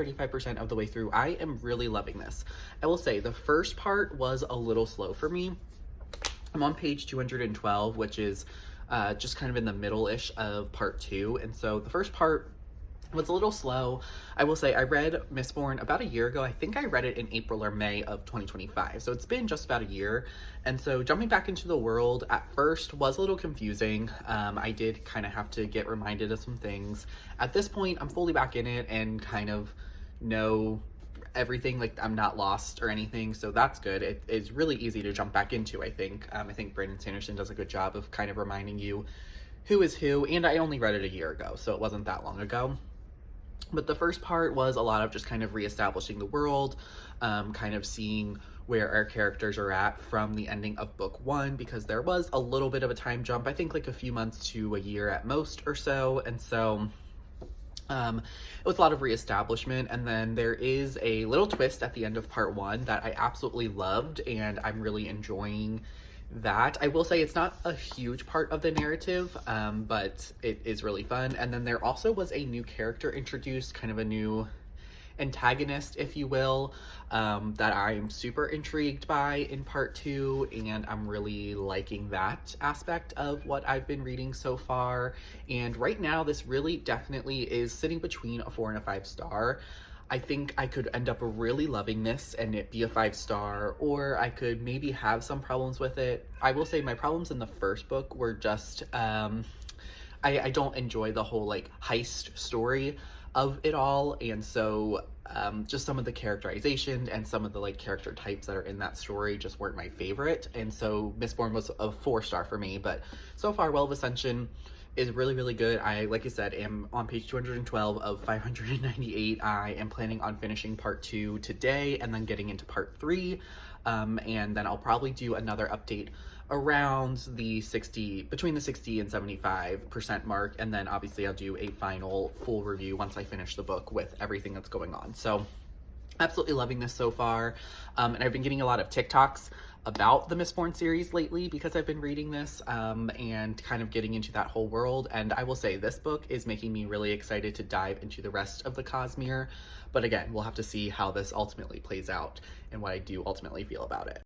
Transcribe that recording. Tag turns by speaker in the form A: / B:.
A: 35% of the way through. I am really loving this. I will say the first part was a little slow for me. I'm on page 212, which is just kind of in the middle-ish of part 2. And so the first part was a little slow. I will say I read Mistborn about a year ago. I think I read it in April or May of 2025. So it's been just about a year. And so jumping back into the world at first was a little confusing. I did kind of have to get reminded of some things. At this point, I'm fully back in it and kind of know everything. Like, I'm not lost or anything, so that's good. It is really easy to jump back into, I think. I think Brandon Sanderson does a good job of kind of reminding you who is who, and I only read it a year ago, so it wasn't that long ago. But the first part was a lot of just kind of reestablishing the world, kind of seeing where our characters are at from the ending of book 1, because there was a little bit of a time jump, I think like a few months to a year at most or so, and so it was a lot of reestablishment. And then there is a little twist at the end of part 1 that I absolutely loved, and I'm really enjoying that. I will say it's not a huge part of the narrative, but it is really fun. And then there also was a new character introduced, kind of a new antagonist, if you will, that I'm super intrigued by in part 2, and I'm really liking that aspect of what I've been reading so far. And right now, this really definitely is sitting between a 4 and a 5 star. I think I could end up really loving this and it be a 5 star, or I could maybe have some problems with it. I will say my problems in the first book were just, I don't enjoy the whole like heist story of it all, and so just some of the characterization and some of the like character types that are in that story just weren't my favorite, and so Mistborn was a 4 star for me. But so far, Well of Ascension is really, really good. I, like I said, am on page 212 of 598. I am planning on finishing part 2 today and then getting into part 3. And then I'll probably do another update around the 60, between the 60 and 75% mark. And then obviously I'll do a final full review once I finish the book with everything that's going on. So absolutely loving this so far. And I've been getting a lot of TikToks about the Mistborn series lately because I've been reading this and kind of getting into that whole world. And I will say this book is making me really excited to dive into the rest of the Cosmere. But again, we'll have to see how this ultimately plays out and what I do ultimately feel about it.